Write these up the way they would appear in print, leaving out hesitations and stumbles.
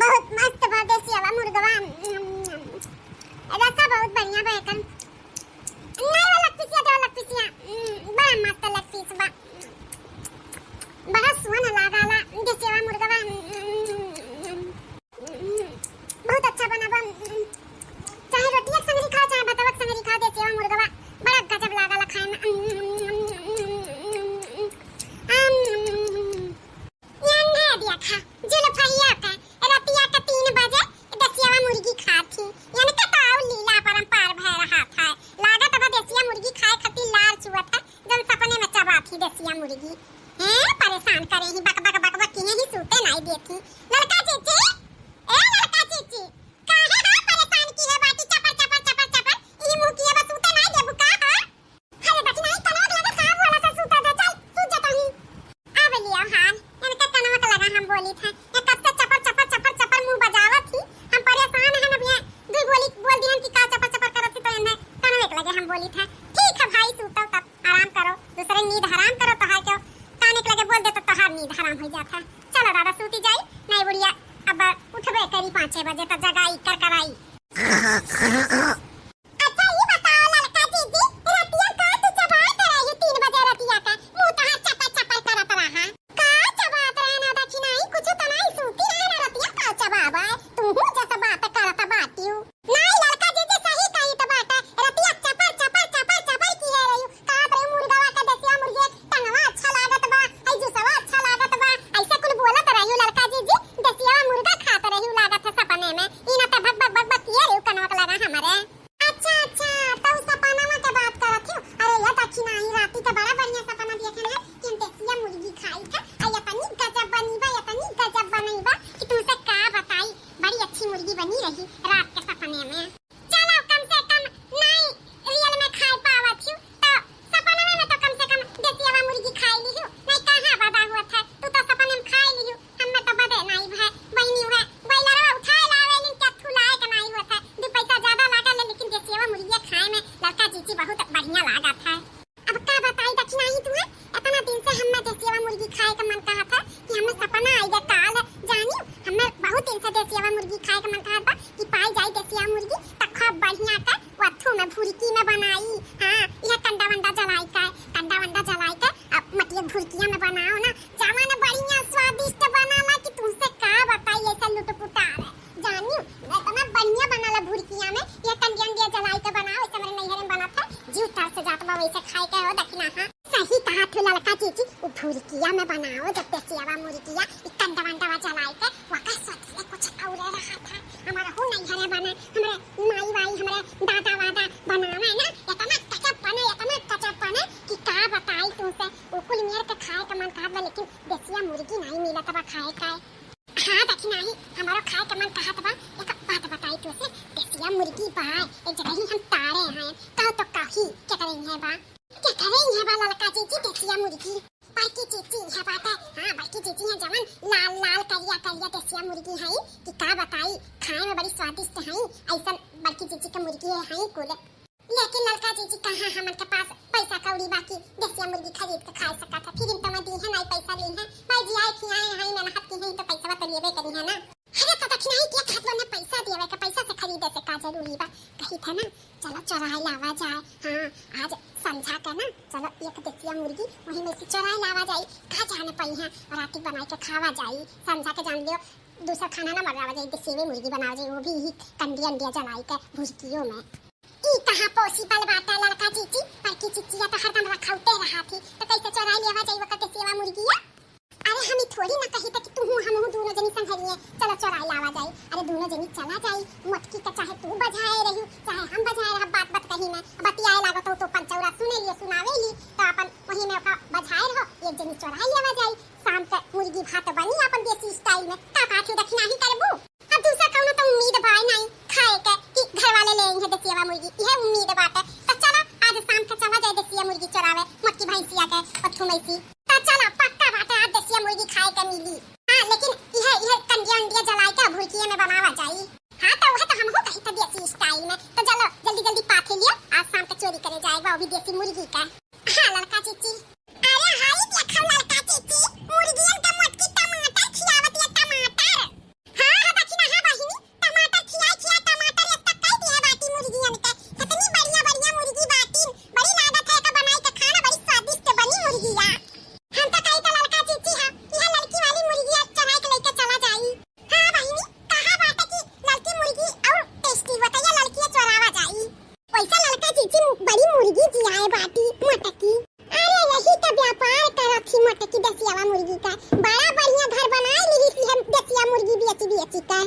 बहुत मस्त बा देसी वाला मुर्गवा। रसा बहुत बढ़िया बा एकन। नहीं वाला पिसिया दे वाला पिसिया। बड़ा मस्त लग पीस बा। बड़ा सुहाना लागला देसी वाला मुर्गवा। बहुत अच्छा बना बा। चाहे रोटी एक संगरी खा चाहे भात एक संगरी खा देसी वाला मुर्गवा। बड़ा गजब लागला खाए में। दिया खा जुल भैया का रतिया का 3 बजे देसिया मुर्गी खाती यानी कताव लीला परंपार भय रहा था। लागत अब देसिया मुर्गी खाए खाती लार चुआ था जब सपने में चबाती देसिया मुर्गी हैं परेशान करे ही बक बक बक बक ही सूते नहीं देती। लड़का चीची ए लड़का चीची काहे हा परेशान की है बाटी चपर चपर चपर चपर ई मुंह किए बस सूते नहीं देबू का हा अरे बाकी नहीं तनाव लगा साफ वाला सा सूता दे चल सूत जाता हूं अब लिया हाल हम बोली था ये कब से चपर चपर चपर चपर मुंह बजावा थी। हम परेशान हैं अब ये दो गोली बोल दिहन कि का चपर चपर करत तो इन्हें कान में लगे। हम बोली था ठीक है भाई सूतो तब आराम करो दूसरे नींद हराम करो तो है क्यों कान में लगे बोल दे तो तहार नींद हराम हो जाता। चलो दादा सूती जाई नहीं बुढ़िया अब उठबे करी 5-6 बजे तक जगाई कर कराई। अच्छा ये बताओ लड़का जीजी रतिया का तू चबात रही 3 बजे रतिया का मुंह तहार चपर चपर करत रहा भुर्किया में बनाओ ना जावा ना बढ़िया स्वादिष्ट बनाला कि तुमसे का बताई ऐसा लुटपुटार है जानियो इतना बढ़िया बनाला भुर्किया में ये कंडिया जलाई के बनाओ ऐसा मेरे नैहर में बना था जीव तार से जात बा वैसे खाए के हो दखना हां सही कहा थे लड़का चीची वो भुर्किया में बनाओ जब देसियावा मुर्गिया कंडा वंडा जलाई के वाका सोचले कुछ और रहा था हमारा हो नैहर में बना हमरे माई वाई हमरे दादा वादा बनावे ना इतना कचप बने कि का बताई तुमसे उकुल मेर के खाए का मन कहत बा लेकिन देसिया मुर्गी नहीं मिलत बा खाए का हां देखी नहीं हमारा खाए का मन कहत बा एक बात बताई तुमसे देसिया मुर्गी बा एक जगह ही हम तारे हैं का तो काही क्या करेंगे बा लड़का चीची देसिया मुर्गी बाकी चीची है बात है हां बाकी चीची है जमन लाल लाल करिया देसिया मुर्गी है कि का बताई खाए में बड़ी स्वादिष्ट है ऐसा बाकी चीची का मुर्गी है कुल लेकिन लड़का जीजी कहाँ हमन के पास पैसा कौड़ी बाकी देसिया मुर्गी खरीद के खा सकता था फिर इनका दी है नहीं पैसा ली है भाई जी आए खियाए हैं मेहनत की है तो पैसा तो लेबे करी है ना अरे तो खियाई के खात ने पैसा देवे के पैसा से खरीदे से का जरूरी बा कही था ना चलो चौराहे लावा जाए हां आज समझा के ना चलो एक देसिया मुर्गी वही में से चौराहे लावा जाए कहाँ जाने पई है और राती बना के खावा जाए समझा के जान लियो दूसरा खाना ना बनावा जाए देसी मुर्गी बनावा जाए वो भी कंडी अंडिया जलाई के भुजियों में ई कहां पॉसिबल बात है लड़का जीजी पर की चिचिया तो हरदम रखौते रहा थी तो कैसे चोराई लेवा जाई वक्त सेवा मुर्गिया अरे हम थोड़ी ना कही कि तू हम दोनों जनी संघरिए चलो चोराई लावा जाई अरे दोनों जनी चला जाई मटकी का चाहे तू बजाए रही चाहे हम बजाए रहा बात कही में बतियाए लागत तो पंचौरा सुने लिए सुनावे ली तो अपन वही में का बजाए रहो एक जनी चोराई लेवा जाई शाम के मुर्गी भात बनी अपन देसी स्टाइल में का काठी दक्षिणा ही करबू अब दूसरा कौनो तो उम्मीद भाई नहीं खाए के कि घर वाले लेंगे देसिया मुर्गी यह उम्मीद बात है तो चलो आज शाम के चला जाए देसिया मुर्गी चरावे मक्की भैंसिया के पत्थू मैसी तो चलो पक्का बात है आज देसिया मुर्गी खाए के मिली हां लेकिन यह कंडिया अंडिया जलाई के भुर्किए में बनावा जाई हां तो वह तो हम हो कहीं तो देसी स्टाइल में तो चलो जल्दी जल्दी पाथे लियो आज शाम के चोरी करे जाएगा वो भी देसी मुर्गी मुर्गी का। हाँ लड़का चीची, अरे हाय देखो लड़का चीची, मुर्गियन का मोटकी टमाटर खियावत या टमाटर। हाँ हाँ बखिना हाँ बहिनी, टमाटर खिया खिया टमाटर एक तक कई दिया बाटी मुर्गियन के। कितनी बढ़िया बढ़िया मुर्गी बाटी, बड़ी लागत है का बनाई के खाना, बड़ी स्वादिष्ट बनी मुर्गिया। हम तो कई का लड़का चीची हां यह लड़की वाली मुर्गिया चढ़ाई के लेके चला जाई। हाँ बहिनी कहा बात की लड़की मुर्गी और टेस्टी होता है, लड़की चोरावा जाई। वैसा लड़का चीची बड़ी मुर्गी जी आए बाटी मोटकी। अरे यही तो व्यापार कर रखी मोटकी देसियावा मुर्गी का, बड़ा बढ़िया घर बनाई ली सी हम देसिया मुर्गी बेची का।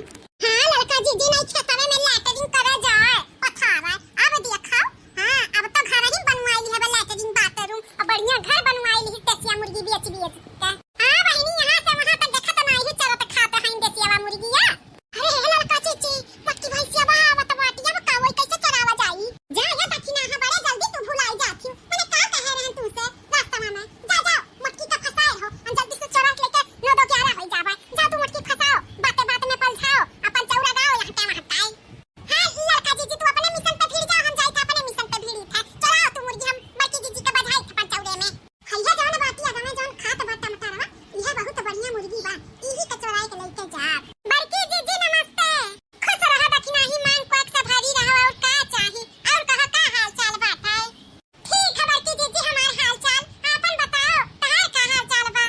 हां लड़का जीजी नहीं खेतवे में लैटरिन करे जाए पथावा, अब देखो हां अब तो घर ही बनवाई ली है लैटरिन बाथरूम और बढ़िया घर बनवाई ली देसिया मुर्गी बेची का। हां बहिनी यहां से वहां तक देखत नहीं है चरत खाते हैं देसियावा मुर्गिया। अरे हे लड़का चीची मोटकी भैंसिया आवत बाटिया में कावई कैसे चरावा जाई। जा या दक्षिणा हां बड़े जल्दी तू भुलाई जाती मैंने का कह रहन तू से रास्ता में जा जा मोटकी का फसाए हो हम जल्दी से चोरा लेके 9-11 हो जाबा। जा तू मोटकी फसाओ बाते बात में पलझाओ अपन चौरा गाओ यहां पे वहां ताई। हां लड़का जीजी तू अपने मिशन पे भीड़ जा, हम जाई था अपने मिशन पे भीड़ था। चलाओ तू मुर्गी हम बड़की जीजी का बधाई अपन चौरे में। हैया जान बाटिया गाना जान खात बाटा मटारा यह बहुत बढ़िया मुर्गी बा, इही का चोराई के लेके जा। बड़की जीजी नमस्ते, खुश रहा दक्षिणा ही मान पाक से भरी रहो और का चाही और कहा का हाल चाल बात है। ठीक है बड़की जीजी हमार हाल चाल अपन बताओ तहार का हाल चाल बा।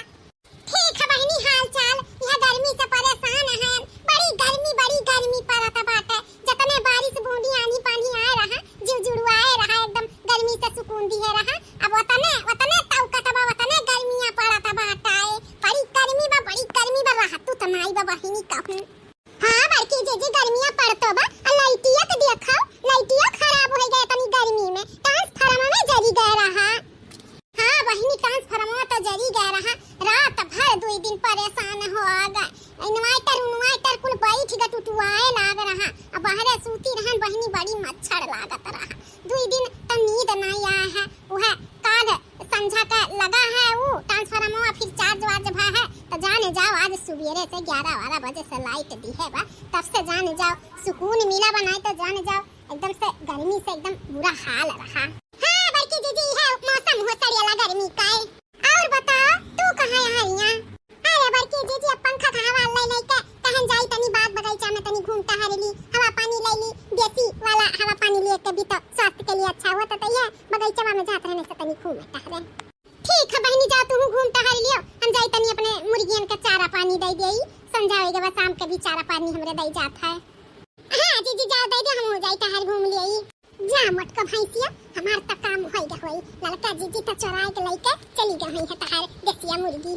ठीक है बहिनी हाल चाल, यह गर्मी से परेशान है, बड़ी गर्मी पड़त बाटे। जतने बारिश बूंदी आनी पानी आए रहा जीव जुड़वाए रहा एकदम गर्मी से सुकून दिए रहा। अब वतने तौकत बा वतने गर्मियां पड़त बाटे, बड़ी गर्मी बा रहा तू तमाई बा बहिनी कहूं। हां बड़की जीजी गर्मियां पड़तो बा लाइटिया के देखो लाइटिया खराब हो गए तनी गर्मी में, ट्रांसफार्मर में जरी गए रहा। हां बहिनी ट्रांसफार्मर तो जरी गए रहा, रात भर 2 दिन परेशान हो गए। इन्वर्टर कुल बैठ गए टुटुआए लाग रहा, अब बाहर सूती रहन बहिनी बड़ी मच्छर लागत रहा। 2 दिन त नींद नहीं आया है, वह काग संझा का लगा है वो ट्रांसफार्मर फिर चार्ज वार्ज भा है तो जाने जाओ आज सुबेरे से 11-12 बजे से लाइट दी है बा, तब से जाने जाओ सुकून मिला बनाए तो जाने जाओ एकदम से गर्मी से एकदम बुरा हाल रहा। हां बड़की दीदी है मौसम हो सड़ियाला गर्मी का। और बताओ तू कहां है यहाँ? अरे बड़की दीदी अब पंखा का हवा ले लेके कहन जाई तनी बाग बगीचा में तनी घूमता हरेली, हवा पानी ले ली, देसी वाला हवा पानी लिए के भी तो स्वास्थ्य के लिए अच्छा होता तो ये बगीचा में जात रहने से तनी घूमता हरे। ठीक है बहनी जा तू घूमता हर लियो, हम जाई तनी अपने मुर्गियन के चारा पानी दे देई, समझावे के शाम के भी चारा पानी हमरे दई जात है। हां जीजी जा दे दे हम हो जाई तहार घूम लियई। जा मोटका भैंसिया हमार त काम होई गई, लड़का जीजी तो चोराए के लेके चली गई है तहार देसिया मुर्गी।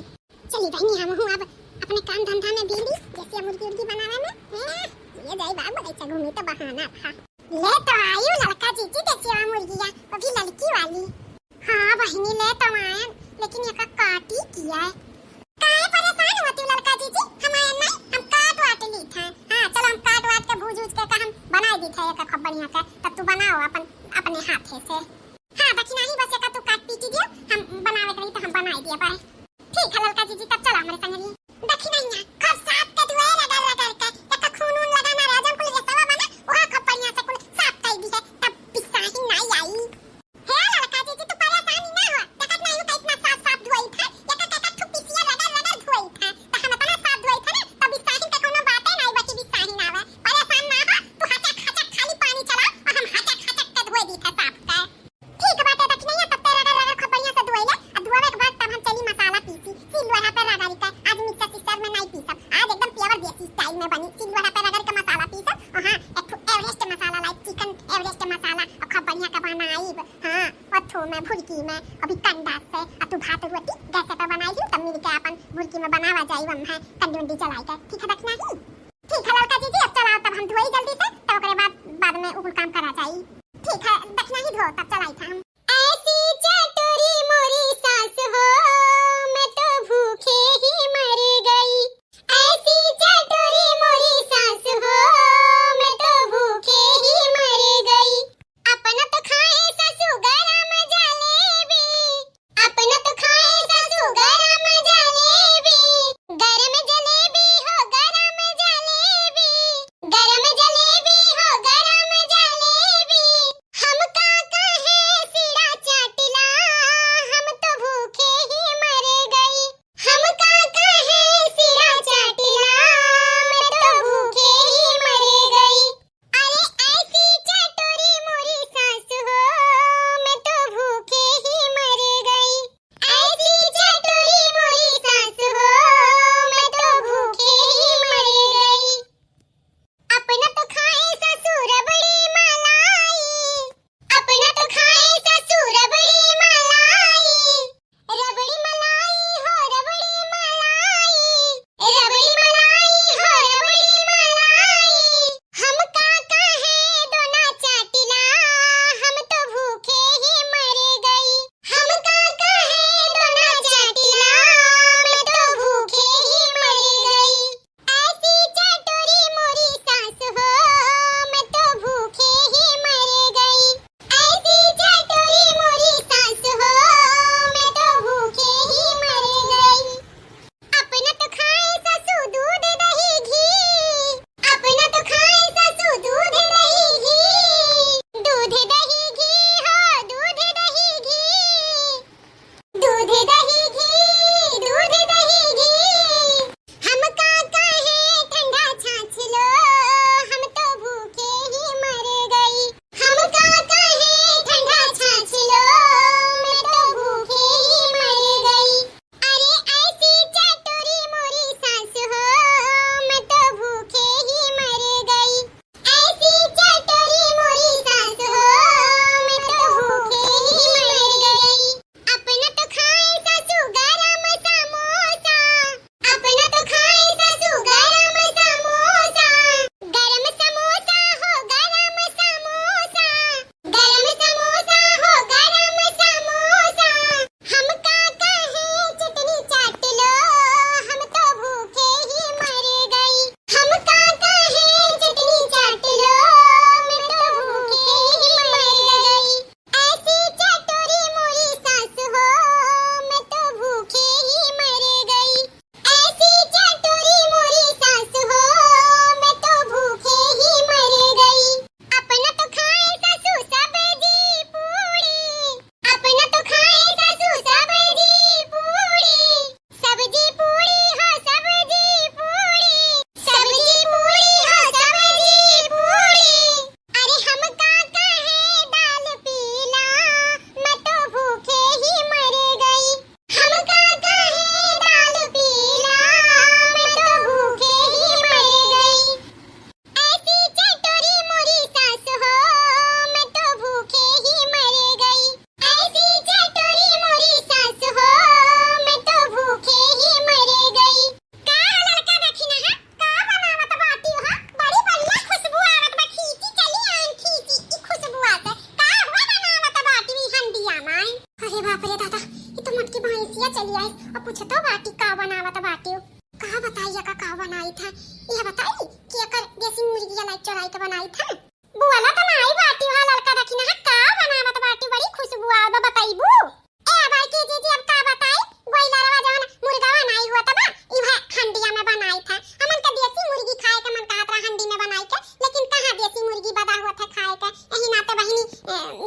चली बहनी हम हूं अब अपने काम धंधा में बिजी, देसिया मुर्गी बनावे में ये जाई बाग बगीचा घूमे तो बहाना था। ले तो आयु लड़का जीजी देसिया मुर्गिया वो भी लड़की वाली। हाँ बहिनी ले तो आए लेकिन ये काटी किया है। काहे परेशान होती लड़का जीजी, हमारे नहीं हम काट वाट ली था। हां चलो हम काट वाट के भूज के हम बना दी था एक खूब बढ़िया का, तब तू बनाओ अपने हाथ से। हां दक्षिणा ही बस एक तू काट पीटी दियो हम बनावे के तो हम बनाई दिया पर। ठीक है लड़का जीजी तब चलो हमारे संग दक्षिणा ही खूब साफ के धुए लगा के एक खून लगाना राजन को ले सवा बना वहां खूब बढ़िया से कुल साफ कर दी है तब पिस्सा ही नहीं आई। में भुर्की में अभी कंडा से अतु भात रोटी गैस पे बनाई हूं तब मिल के अपन भुर्की में बनावा जाई हम है कंडी वंडी चलाई के। ठीक है दक्षिणा ही ठीक है लड़का जीजी अब चलाओ तब हम धोई जल्दी से तब ओकरे बाद में उकुल काम करा जाई। ठीक है दक्षिणा ही धो तब चलाई था हम। ऐसी चटोरी मोरी सास हो मैं तो भूखे ही मर गई, ऐसी चटोरी मोरी सास हो मैं तो भूखे ही मर गई। अपना तो खाए ससु गरम जलेबी, अपना तो खाए ससु गरम जलेबी, गरम जलेबी हो गरम जलेबी, गरम जलेबी हो गरम जलेबी। हम का कहे सी चली आई और पूछतो बाटी का बनावत बाटी का बताइए का बनाई था यह बताई कि अकर देसी मुर्गी लाई चढ़ाई के बनाई था बुआला तो नहीं बाटी वाला लड़का रखी ना का बनावत बाटी बड़ी खुशबू आवा बताईबू ए भाई के जी अब का बताई गोइलरवा जवन मुर्गा बनाई हुआ तबा इहा हंडिया में बनाई था हमन का देसी मुर्गी खाए के मन कहत रहा हंडी में बनाई के लेकिन कहां देसी मुर्गी बदा हुआ था खाए के एही नाते बहिनी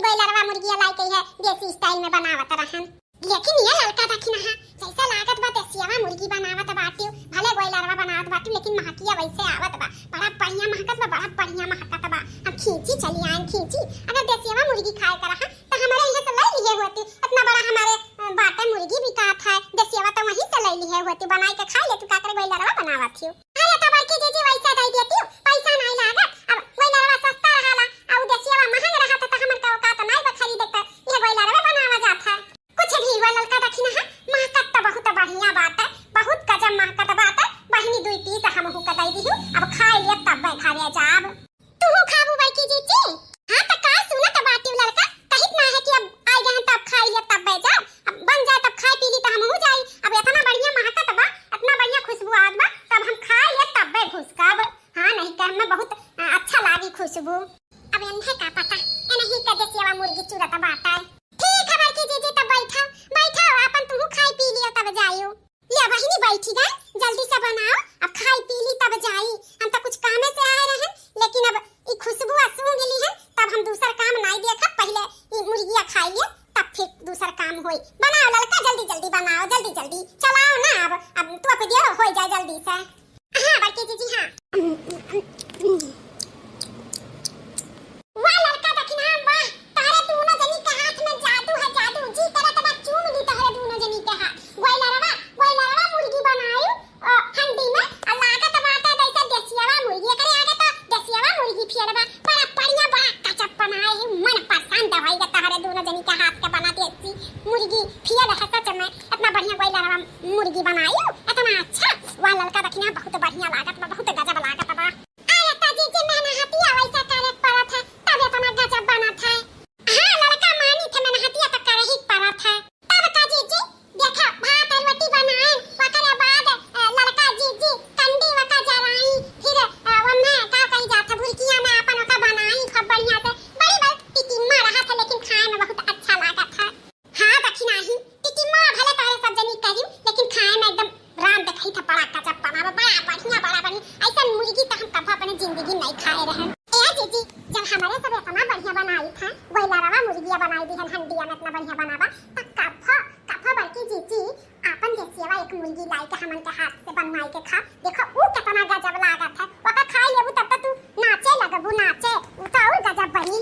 गोइलरवा मुर्गी लाई के है देसी स्टाइल में बनावत रहन लेकिन ये लड़का रखी ना जैसा लागत बा देसीवा मुर्गी बनावत बाटी भले गोइलरवा बनावत बाटी लेकिन महकिया वैसे आवत बा बड़ा बढ़िया महकत बा बड़ा बढ़िया महकत बा हम खींची चली आए खींची अगर देसीवा मुर्गी खाए का रहा तो हमारे यहाँ से ले लिए होती इतना बड़ा हमारे बाटे मुर्गी भी का था देसीवा तो वहीं से ले लिए होती बनाई के खा ले तू का करे गोइलरवा बनावत थी अरे तबर के जी वैसा दे देती पैसा नहीं लागत अब गोइलरवा सस्ता रहला और देसीवा महंग रहत त हमन का औकात नहीं बा खरीदे के ये गोइलरवा बनावा जात है कुछ भी हुआ लड़का रखी ना महकत तो बहुत बढ़िया बात है बहुत गजब महकत बात है बहिनी दुई पीस हमहु का दई दिहु अब खाए लिए तब घरे जाब तू खाबू बाई की जीजी हां त का सुना त बाटी लड़का कहित ना है कि अब आई गए तब खाए लिए तब जाब अब बन जाए तब खाए पी ली त हमहु जाई अब इतना बढ़िया महकत बा इतना बढ़िया खुशबू आवत बा तब हम खाए लिए तब घुसकाब हां नहीं कह में बहुत अच्छा लागी खुशबू अब इन्हें का पता नहीं का देसीवा मुर्गी चुरत बाटा है ठीक है बाई की जीजी तब बैठा अपन तू खाई पी लियो तब जाइयो ले बहिनी बैठी गए जल्दी से बनाओ अब खाई पी ली तब जाई हम तो कुछ काम से आए रहे लेकिन अब ई खुशबू सूंघ ली है तब हम दूसरा काम नहीं देखा पहले ई मुर्गिया खाई लिए तब फिर दूसरा काम होई बनाओ लड़का जल्दी जल्दी बनाओ जल्दी चलाओ ना अब तू पे दियो हो जाए जल्दी से हां बाकी जीजी हां वाह लड़का देखना वाह तारे दोनों जनी के हाथ में जादू है जादू जी तरह तब चूम ली तारे दोनों जनी के हाथ गोइलरवा मुर्गी बनाई हंडी में और लागत बाटा दैसा देसीवा मुर्गी करे आगे तो देसीवा मुर्गी फिरवा बड़ा बढ़िया बड़ा कचप बनाई मन पसंद होई ग तारे दोनों जनी के हाथ के बना देसी मुर्गी फिर है सच में इतना बढ़िया गोइलरवा मुर्गी बनाई इतना अच्छा वाह लड़का देखना बहुत बढ़िया लागत बा बहुत गजब लागत बा आया ताजी जी मैंने हटिया वैसा करे परत है तब इतना गजब बना था हां लड़का मानी थे मैंने हटिया तक करे ही परत है तब ताजी जी देखा भात और रोटी बनाए ओकरे बाद लड़का जी कंडी वका जराई फिर वन्ने का कही जाता भुरकिया में अपन ओका बनाई खूब बढ़िया से बड़ी टिकिम्मा रहा था लेकिन खाए में बहुत अच्छा लगा था हां दक्षिणा ही टिकिम्मा भले तारे सब जनी करी लेकिन खाए में एकदम राम देखई था बड़ा कचप बनावा बड़ा बढ़िया ऐसा मुर्गी तो हम कभी अपनी जिंदगी नहीं खाए रहे ए जीजी जब हमारे सब इतना बढ़िया बनाई था गोइलरवा मुर्गिया बनाई दी हंडिया में इतना बढ़िया बनावा तब कफा बल्कि जीजी अपन देसीवा एक मुर्गी लाई के हमन के हाथ से बनवाई के खा देखो ऊ कितना गजब लागत है ओका खाई लेबू तब तू नाचे लगबू नाचे ऊ तो और गजब बनी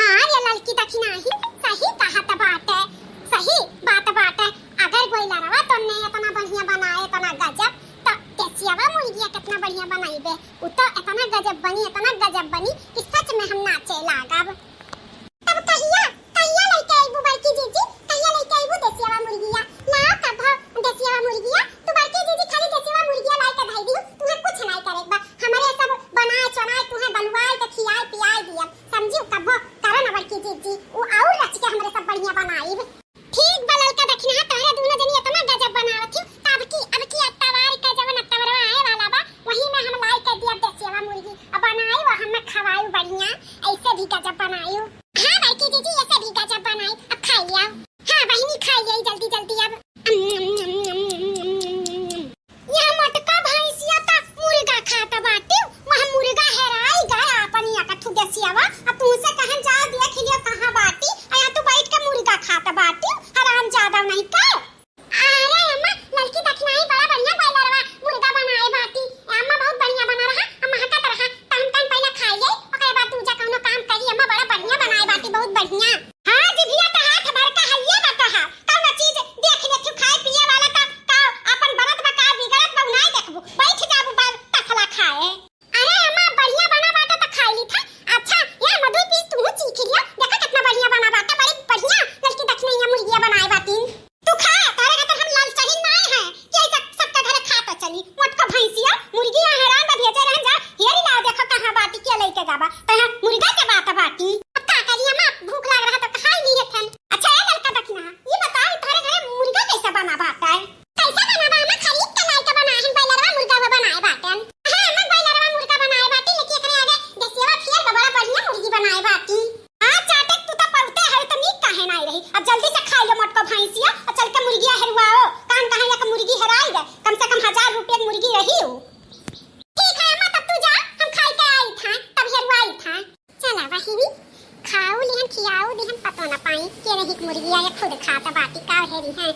हां ये लड़की दखिना ही सही कहत बात है अगर गोइलरवा तुमने इतना बढ़िया बनाए इतना गजब तो देसीवा मुर्गिया कितना बढ़िया बनाईबे ऊ तो इतना गजब बनी कि सच में हम नाचे लागब तब कहिया लेके आइबू बाकी जीजी कहिया लेके आइबू देसीवा मुर्गिया लाओ कब देसीवा मुर्गिया तू बाकी जीजी खाली देसीवा मुर्गिया लाई के भाई दी तुम्हें कुछ नहीं करेगा का भैंसिया और चल के मुर्गिया हेरवाओ। कान कहां या का मुर्गी हेराई गए, कम से कम 1000 रुपए की मुर्गी रही हो। ठीक है अम्मा, तब तू जा, हम खाई के आई था तब हेरवाई था। चला वही खाऊ लिहन खियाऊ दिहन पतो ना पाई के रही मुर्गिया ये खुद खाता बाटी का हेरी है।